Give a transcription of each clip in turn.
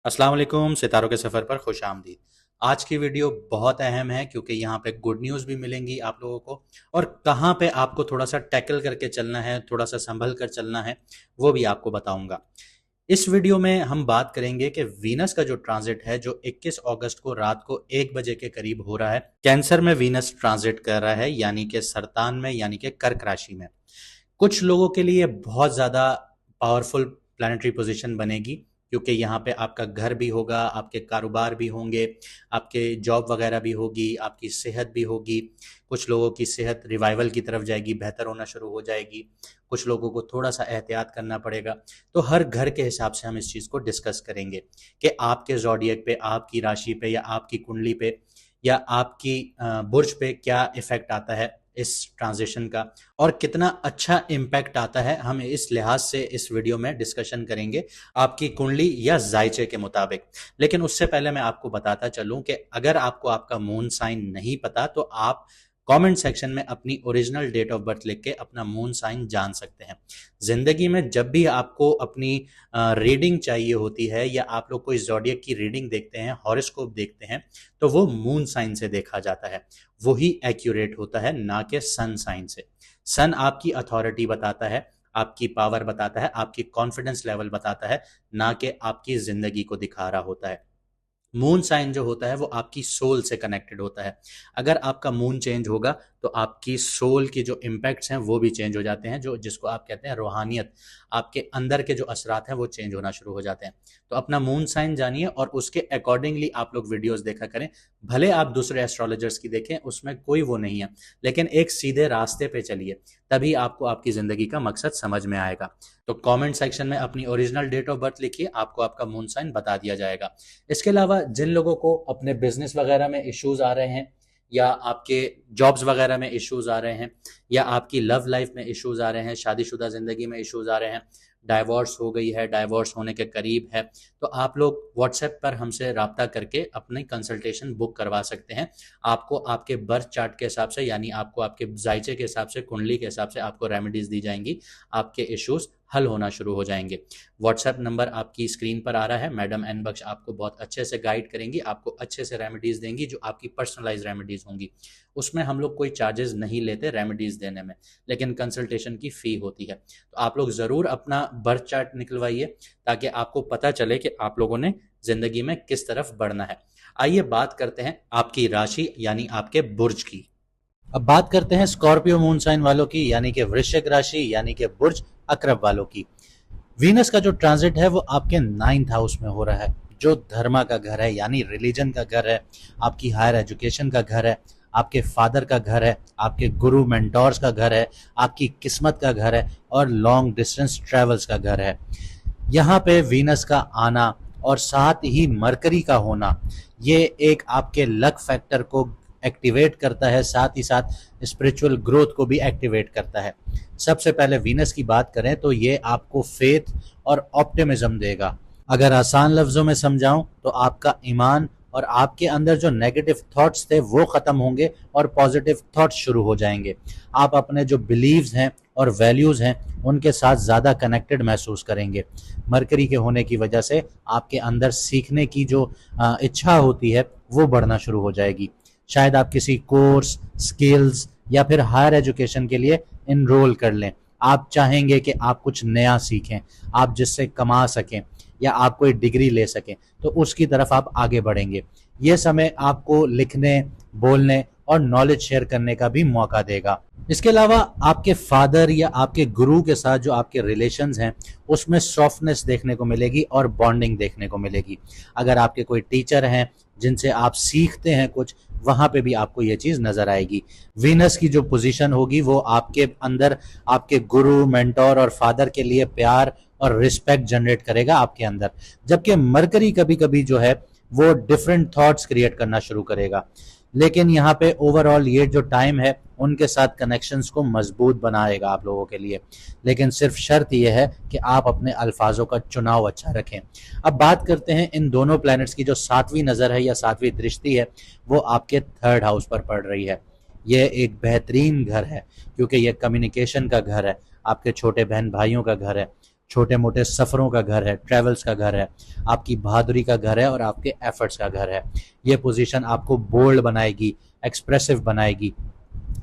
अस्सलाम वालेकुम। सितारों के सफ़र पर खुश आमदीद। आज की वीडियो बहुत अहम है क्योंकि यहाँ पे गुड न्यूज़ भी मिलेंगी आप लोगों को और कहाँ पे आपको थोड़ा सा टैकल करके चलना है, थोड़ा सा संभल कर चलना है, वो भी आपको बताऊंगा। इस वीडियो में हम बात करेंगे कि वीनस का जो ट्रांजिट है जो 21 अगस्त को रात को 1 बजे के करीब हो रहा है, कैंसर में वीनस ट्रांजिट कर रहा है, यानी कि सरतान में, यानी कि कर्क राशि में। कुछ लोगों के लिए बहुत ज़्यादा पावरफुल प्लानिटरी पोजीशन बनेगी क्योंकि यहाँ पे आपका घर भी होगा, आपके कारोबार भी होंगे, आपके जॉब वगैरह भी होगी, आपकी सेहत भी होगी। कुछ लोगों की सेहत रिवाइवल की तरफ जाएगी, बेहतर होना शुरू हो जाएगी। कुछ लोगों को थोड़ा सा एहतियात करना पड़ेगा। तो हर घर के हिसाब से हम इस चीज़ को डिस्कस करेंगे कि आपके ज़ोडिएक पे, आपकी राशि पे या आपकी कुंडली पे या आपकी बुर्ज पे क्या इफेक्ट आता है इस ट्रांजिशन का और कितना अच्छा इम्पैक्ट आता है, हम इस लिहाज से इस वीडियो में डिस्कशन करेंगे आपकी कुंडली या जायचे के मुताबिक। लेकिन उससे पहले मैं आपको बताता चलूं कि अगर आपको आपका मून साइन नहीं पता तो आप कमेंट सेक्शन में अपनी ओरिजिनल डेट ऑफ बर्थ लिख के अपना मून साइन जान सकते हैं। जिंदगी में जब भी आपको अपनी रीडिंग चाहिए होती है या आप लोग कोई ज़ोडिएक की रीडिंग देखते हैं, हॉरोस्कोप देखते हैं, तो वो मून साइन से देखा जाता है। वही एक्यूरेट होता है, ना कि सन साइन से। सन आपकी अथॉरिटी बताता है, आपकी पावर बताता है, आपकी कॉन्फिडेंस लेवल बताता है, ना कि आपकी जिंदगी को दिखा रहा होता है। मून साइन जो होता है वो आपकी सोल से कनेक्टेड होता है। अगर आपका मून चेंज होगा तो आपकी सोल के जो इम्पैक्ट्स हैं वो भी चेंज हो जाते हैं, जो जिसको आप कहते हैं रूहानियत। आपके अंदर के जो असरात हैं वो चेंज होना शुरू हो जाते हैं। तो अपना मून साइन जानिए और उसके अकॉर्डिंगली आप लोग वीडियोस देखा करें। भले आप दूसरे एस्ट्रोलॉजर्स की देखें, उसमें कोई वो नहीं है, लेकिन एक सीधे रास्ते पे चलिए, तभी आपको आपकी ज़िंदगी का मकसद समझ में आएगा। तो कमेंट सेक्शन में अपनी ओरिजिनल डेट ऑफ बर्थ लिखिए, आपको आपका मून साइन बता दिया जाएगा। इसके अलावा जिन लोगों को अपने बिजनेस वगैरह में इश्यूज आ रहे हैं या आपके जॉब्स वगैरह में इश्यूज आ रहे हैं या आपकी लव लाइफ में इश्यूज आ रहे हैं, शादीशुदा ज़िंदगी में इश्यूज आ रहे हैं, डाइवोर्स हो गई है, डाइवोर्स होने के करीब है, तो आप लोग व्हाट्सएप पर हमसे रब्ता करके अपनी कंसल्टेशन बुक करवा सकते हैं। आपको आपके बर्थ चार्ट के हिसाब से, यानी आपको आपके जायचे के हिसाब से, कुंडली के हिसाब से आपको रेमेडीज दी जाएंगी, आपके इश्यूज हल होना शुरू हो जाएंगे। व्हाट्सएप नंबर आपकी स्क्रीन पर आ रहा है। मैडम एन बख्श आपको बहुत अच्छे से गाइड करेंगी, आपको अच्छे से रेमेडीज देंगी जो आपकी पर्सनलाइज रेमेडीज होंगी। उसमें हम लोग कोई चार्जेस नहीं लेते रेमेडीज देने में, लेकिन कंसल्टेशन की फ़ी होती है। तो आप लोग ज़रूर अपना बर्थ चार्ट निकलवाइए ताकि आपको पता चले कि आप लोगों ने ज़िंदगी में किस तरफ बढ़ना है। आइए बात करते हैं आपकी राशि यानी आपके बुर्ज की। अब बात करते हैं स्कॉर्पियो मून साइन वालों की, यानी कि वृश्चिक राशि, यानी कि बुर्ज अक्रब वालों की। वीनस का जो ट्रांजिट है वो आपके 9th हाउस में हो रहा है, जो धर्मा का घर है, यानी रिलीजन का घर है, आपकी हायर एजुकेशन का घर है, आपके फादर का घर है, आपके गुरु मेंटोर्स का घर है, आपकी किस्मत का घर है और लॉन्ग डिस्टेंस ट्रेवल्स का घर है। यहाँ पे वीनस का आना और साथ ही मरकरी का होना, ये एक आपके लक फैक्टर को एक्टिवेट करता है, साथ ही साथ स्पिरिचुअल ग्रोथ को भी एक्टिवेट करता है। सबसे पहले वीनस की बात करें तो ये आपको फेथ और ऑप्टिमिज्म देगा। अगर आसान लफ्जों में समझाऊं तो आपका ईमान और आपके अंदर जो नेगेटिव थॉट्स थे वो खत्म होंगे और पॉजिटिव थॉट्स शुरू हो जाएंगे। आप अपने जो बिलीव्स हैं और वैल्यूज हैं उनके साथ ज़्यादा कनेक्टेड महसूस करेंगे। मरकरी के होने की वजह से आपके अंदर सीखने की जो इच्छा होती है वो बढ़ना शुरू हो जाएगी। शायद आप किसी कोर्स, स्किल्स या फिर हायर एजुकेशन के लिए इनरोल कर लें। आप चाहेंगे कि आप कुछ नया सीखें, आप जिससे कमा सकें या आप कोई डिग्री ले सकें, तो उसकी तरफ आप आगे बढ़ेंगे। ये समय आपको लिखने, बोलने और नॉलेज शेयर करने का भी मौका देगा। इसके अलावा आपके फादर या आपके गुरु के साथ जो आपके रिलेशंस हैं उसमें सॉफ्टनेस देखने को मिलेगी और बॉन्डिंग देखने को मिलेगी। अगर आपके कोई टीचर हैं जिनसे आप सीखते हैं कुछ, वहां पे भी आपको ये चीज नजर आएगी। वीनस की जो पोजीशन होगी वो आपके अंदर आपके गुरु, मेंटोर और फादर के लिए प्यार और रिस्पेक्ट जनरेट करेगा आपके अंदर, जबकि मरकरी कभी कभी जो है वो डिफरेंट थॉट्स क्रिएट करना शुरू करेगा। लेकिन यहाँ पे ओवरऑल ये जो टाइम है उनके साथ कनेक्शंस को मजबूत बनाएगा आप लोगों के लिए, लेकिन सिर्फ शर्त यह है कि आप अपने अल्फाजों का चुनाव अच्छा रखें। अब बात करते हैं इन दोनों प्लैनेट्स की जो 7वीं नज़र है या 7वीं दृष्टि है, वो आपके 3rd हाउस पर पड़ रही है। यह एक बेहतरीन घर है क्योंकि यह कम्युनिकेशन का घर है, आपके छोटे बहन भाइयों का घर है। छोटे मोटे सफ़रों का घर है, ट्रैवल्स का घर है, आपकी बहादुरी का घर है और आपके एफर्ट्स का घर है। ये पोजीशन आपको बोल्ड बनाएगी, एक्सप्रेसिव बनाएगी,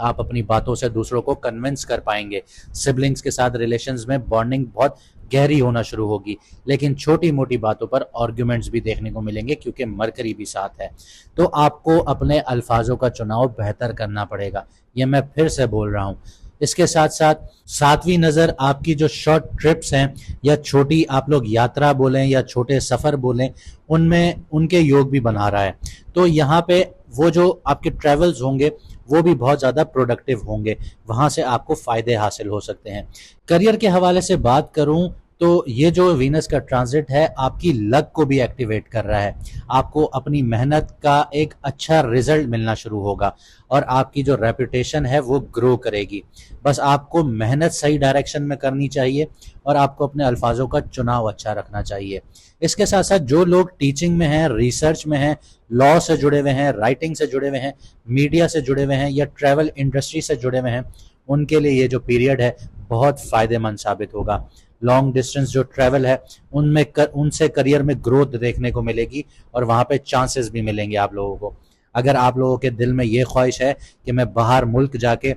आप अपनी बातों से दूसरों को कन्विंस कर पाएंगे। सिबलिंग्स के साथ रिलेशंस में बॉन्डिंग बहुत गहरी होना शुरू होगी, लेकिन छोटी मोटी बातों पर आर्ग्यूमेंट्स भी देखने को मिलेंगे क्योंकि मरकरी भी साथ है। तो आपको अपने अल्फाजों का चुनाव बेहतर करना पड़ेगा, ये मैं फिर से बोल रहा हूँ। इसके साथ साथ सातवीं नज़र आपकी जो शॉर्ट ट्रिप्स हैं या छोटी आप लोग यात्रा बोलें या छोटे सफ़र बोलें, उनमें उनके योग भी बना रहा है। तो यहाँ पे वो जो आपके ट्रैवल्स होंगे वो भी बहुत ज़्यादा प्रोडक्टिव होंगे, वहाँ से आपको फ़ायदे हासिल हो सकते हैं। करियर के हवाले से बात करूँ तो ये जो वीनस का ट्रांजिट है आपकी लक को भी एक्टिवेट कर रहा है। आपको अपनी मेहनत का एक अच्छा रिजल्ट मिलना शुरू होगा और आपकी जो रेपुटेशन है वो ग्रो करेगी। बस आपको मेहनत सही डायरेक्शन में करनी चाहिए और आपको अपने अल्फाजों का चुनाव अच्छा रखना चाहिए। इसके साथ साथ जो लोग टीचिंग में हैं, रिसर्च में हैं, लॉ से जुड़े हुए हैं, राइटिंग से जुड़े हुए हैं, मीडिया से जुड़े हुए हैं या ट्रैवल इंडस्ट्री से जुड़े हुए हैं, उनके लिए ये जो पीरियड है बहुत फ़ायदेमंद साबित होगा। लॉन्ग डिस्टेंस जो ट्रैवल है उनमें उनसे करियर में ग्रोथ देखने को मिलेगी और वहाँ पे चांसेस भी मिलेंगे आप लोगों को। अगर आप लोगों के दिल में ये ख्वाहिश है कि मैं बाहर मुल्क जाके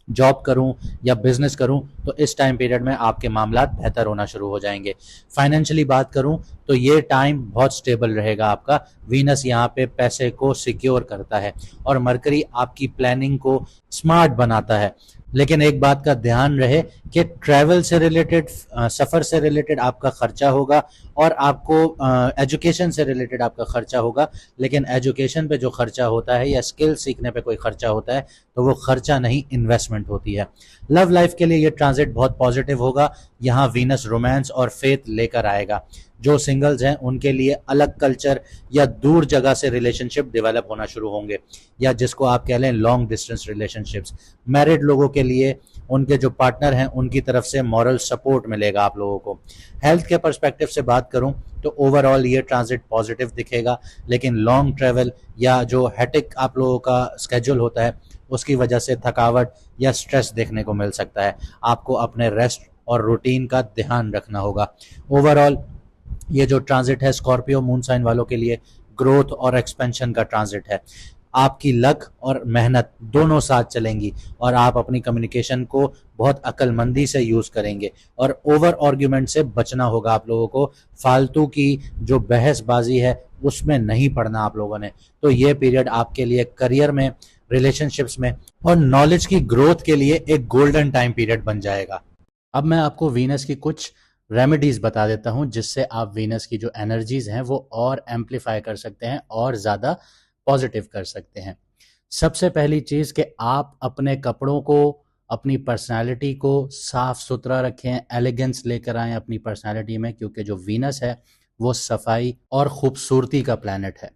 जॉब करूं या बिजनेस करूं, तो इस टाइम पीरियड में आपके मामलात बेहतर होना शुरू हो जाएंगे। फाइनेंशियली बात करूं तो ये टाइम बहुत स्टेबल रहेगा आपका। वीनस यहाँ पे पैसे को सिक्योर करता है और मरकरी आपकी प्लानिंग को स्मार्ट बनाता है। लेकिन एक बात का ध्यान रहे कि ट्रैवल से रिलेटेड, सफ़र से रिलेटेड आपका खर्चा होगा और आपको एजुकेशन से रिलेटेड आपका खर्चा होगा, लेकिन एजुकेशन पे जो खर्चा होता है या स्किल सीखने पे कोई खर्चा होता है तो वो खर्चा नहीं, इन्वेस्टमेंट होती है। लव लाइफ के लिए ये ट्रांजिट बहुत पॉजिटिव होगा। यहाँ वीनस रोमांस और फेथ लेकर आएगा। जो सिंगल्स हैं उनके लिए अलग कल्चर या दूर जगह से रिलेशनशिप डेवलप होना शुरू होंगे, या जिसको आप कह लें लॉन्ग डिस्टेंस रिलेशनशिप्स। मैरिड लोगों के लिए उनके जो पार्टनर हैं उनकी तरफ से मॉरल सपोर्ट मिलेगा आप लोगों को। हेल्थ के पर्सपेक्टिव से बात करूं तो ओवरऑल ये ट्रांजिट पॉजिटिव दिखेगा, लेकिन लॉन्ग ट्रैवल या जो हेटिक आप लोगों का स्केड्यूल होता है उसकी वजह से थकावट या स्ट्रेस देखने को मिल सकता है। आपको अपने रेस्ट और रूटीन का ध्यान रखना होगा। ओवरऑल ये जो ट्रांजिट है स्कॉर्पियो मून साइन वालों के लिए ग्रोथ और एक्सपेंशन का ट्रांजिट है। आपकी लक और मेहनत दोनों साथ चलेंगी और आप अपनी कम्युनिकेशन को बहुत अक्लमंदी से यूज़ करेंगे और ओवर आर्ग्यूमेंट से बचना होगा आप लोगों को। फालतू की जो बहसबाजी है उसमें नहीं पड़ना आप लोगों ने। तो ये पीरियड आपके लिए करियर में, रिलेशनशिप्स में और नॉलेज की ग्रोथ के लिए एक गोल्डन टाइम पीरियड बन जाएगा। अब मैं आपको वीनस की कुछ रेमेडीज बता देता हूं जिससे आप वीनस की जो एनर्जीज हैं वो और एम्पलीफाई कर सकते हैं और ज़्यादा पॉजिटिव कर सकते हैं। सबसे पहली चीज़ कि आप अपने कपड़ों को, अपनी पर्सनालिटी को साफ सुथरा रखें, एलिगेंस लेकर आएं अपनी पर्सनालिटी में, क्योंकि जो वीनस है वो सफाई और खूबसूरती का प्लैनेट है।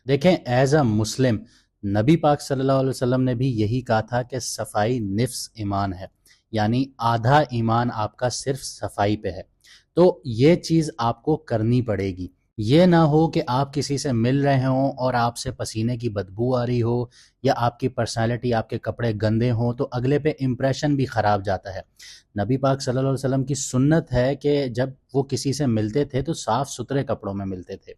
देखें, एज अ मुस्लिम नबी पाक सल्लल्लाहु अलैहि वसल्लम ने भी यही कहा था कि सफाई निफ्स ईमान है, यानी आधा ईमान आपका सिर्फ सफाई पे है। तो ये चीज़ आपको करनी पड़ेगी। ये ना हो कि आप किसी से मिल रहे हों और आपसे पसीने की बदबू आ रही हो या आपकी पर्सनालिटी, आपके कपड़े गंदे हों, तो अगले पे इम्प्रेशन भी ख़राब जाता है। नबी पाक सल्लल्लाहु अलैहि वसल्लम की सुन्नत है कि जब वो किसी से मिलते थे तो साफ़ सुथरे कपड़ों में मिलते थे।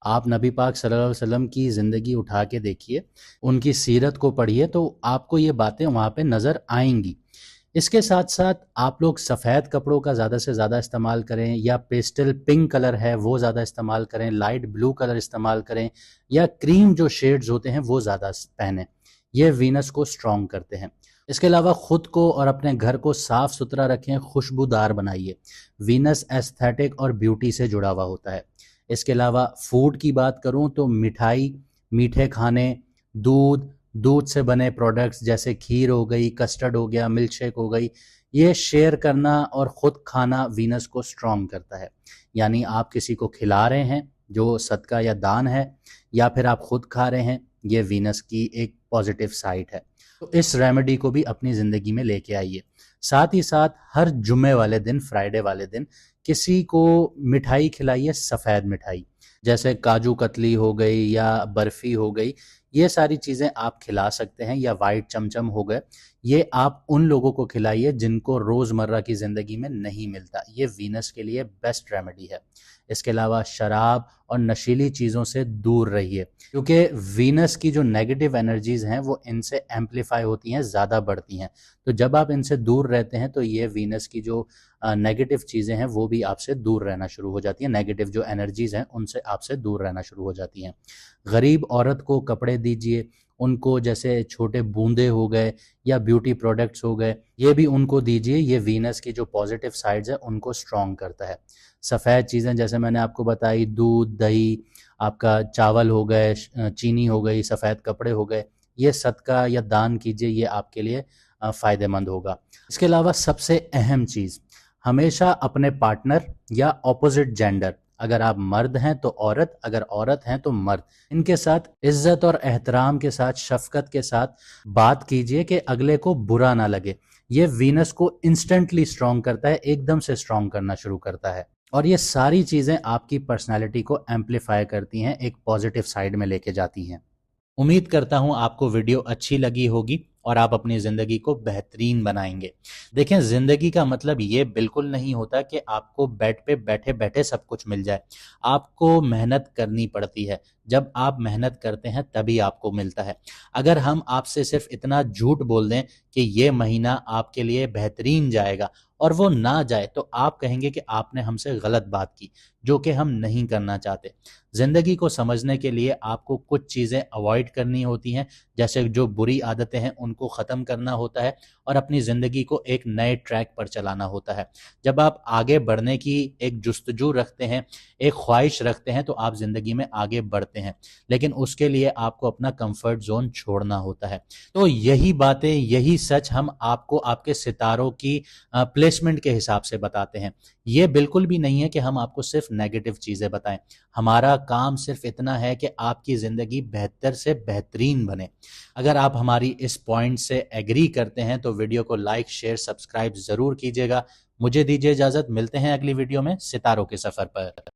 आप नबी पाक सल्लल्लाहु अलैहि वसल्लम की ज़िंदगी उठा के देखिए, उनकी सीरत को पढ़िए, तो आपको ये बातें वहाँ पे नज़र आएंगी। इसके साथ साथ आप लोग सफ़ेद कपड़ों का ज़्यादा से ज़्यादा इस्तेमाल करें, या पेस्टल पिंक कलर है वो ज़्यादा इस्तेमाल करें, लाइट ब्लू कलर इस्तेमाल करें, या क्रीम जो शेड्स होते हैं वो ज़्यादा पहनें। ये वीनस को स्ट्रॉन्ग करते हैं। इसके अलावा ख़ुद को और अपने घर को साफ़ सुथरा रखें, खुशबूदार बनाइए। वीनस एस्थेटिक और ब्यूटी से जुड़ा हुआ होता है। इसके अलावा फूड की बात करूँ तो मिठाई, मीठे खाने, दूध से बने प्रोडक्ट्स जैसे खीर हो गई, कस्टर्ड हो गया, मिल्क शेक हो गई, ये शेयर करना और ख़ुद खाना वीनस को स्ट्रॉन्ग करता है। यानी आप किसी को खिला रहे हैं जो सदका या दान है, या फिर आप ख़ुद खा रहे हैं, ये वीनस की एक पॉजिटिव साइड है। तो इस रेमेडी को भी अपनी ज़िंदगी में लेके आइए। साथ ही साथ हर जुम्मे वाले दिन, फ्राइडे वाले दिन किसी को मिठाई खिलाइए, सफ़ेद मिठाई। जैसे काजू कतली हो गई या बर्फी हो गई, ये सारी चीज़ें आप खिला सकते हैं, या वाइट चमचम हो गए, ये आप उन लोगों को खिलाइए जिनको रोज़मर्रा की ज़िंदगी में नहीं मिलता। ये वीनस के लिए बेस्ट रेमेडी है। इसके अलावा शराब और नशीली चीज़ों से दूर रहिए, क्योंकि वीनस की जो नेगेटिव एनर्जीज़ हैं वो इनसे एम्पलीफाई होती हैं, ज़्यादा बढ़ती हैं। तो जब आप इनसे दूर रहते हैं तो ये वीनस की जो नेगेटिव चीज़ें हैं वो भी आपसे दूर रहना शुरू हो जाती हैं, नेगेटिव जो एनर्जीज़ हैं उनसे आपसे दूर रहना शुरू हो जाती हैं। गरीब औरत को कपड़े दीजिए, उनको जैसे छोटे बूंदे हो गए या ब्यूटी प्रोडक्ट्स हो गए, ये भी उनको दीजिए। ये वीनस की जो पॉजिटिव साइड्स है उनको स्ट्रॉन्ग करता है। सफ़ेद चीज़ें जैसे मैंने आपको बताई, दूध, दही, आपका चावल हो गए, चीनी हो गई, सफ़ेद कपड़े हो गए, ये सदका या दान कीजिए, ये आपके लिए फ़ायदेमंद होगा। इसके अलावा सबसे अहम चीज़, हमेशा अपने पार्टनर या ऑपोजिट जेंडर, अगर आप मर्द हैं तो औरत, अगर औरत हैं तो मर्द, इनके साथ इज्जत और एहतराम के साथ, शफ़क़त के साथ बात कीजिए कि अगले को बुरा ना लगे। ये वीनस को इंस्टेंटली स्ट्रॉन्ग करता है, एकदम से स्ट्रॉन्ग करना शुरू करता है। और ये सारी चीज़ें आपकी पर्सनैलिटी को एम्पलीफाई करती हैं, एक पॉजिटिव साइड में लेके जाती हैं। उम्मीद करता हूँ आपको वीडियो अच्छी लगी होगी और आप अपनी ज़िंदगी को बेहतरीन बनाएंगे। देखें, ज़िंदगी का मतलब ये बिल्कुल नहीं होता कि आपको बेड पे बैठे बैठे सब कुछ मिल जाए। आपको मेहनत करनी पड़ती है। जब आप मेहनत करते हैं तभी आपको मिलता है। अगर हम आपसे सिर्फ इतना झूठ बोल दें कि ये महीना आपके लिए बेहतरीन जाएगा और वो ना जाए, तो आप कहेंगे कि आपने हमसे गलत बात की, जो कि हम नहीं करना चाहते। ज़िंदगी को समझने के लिए आपको कुछ चीज़ें अवॉइड करनी होती हैं, जैसे जो बुरी आदतें हैं उनको ख़त्म करना होता है और अपनी ज़िंदगी को एक नए ट्रैक पर चलाना होता है। जब आप आगे बढ़ने की एक जुस्तजू रखते हैं, एक ख्वाहिश रखते हैं, तो आप ज़िंदगी में आगे बढ़ते हैं, लेकिन उसके लिए आपको अपना कंफर्ट ज़ोन छोड़ना होता है। तो यही बातें, यही सच हम आपको आपके सितारों की प्लेसमेंट के हिसाब से बताते हैं। ये बिल्कुल भी नहीं है कि हम आपको सिर्फ नेगेटिव चीज़ें बताएं। हमारा काम सिर्फ इतना है कि आपकी ज़िंदगी बेहतर से बेहतरीन बने। अगर आप हमारी इस पॉइंट से एग्री करते हैं तो वीडियो को लाइक, शेयर, सब्सक्राइब ज़रूर कीजिएगा। मुझे दीजिए इजाज़त, मिलते हैं अगली वीडियो में सितारों के सफ़र पर।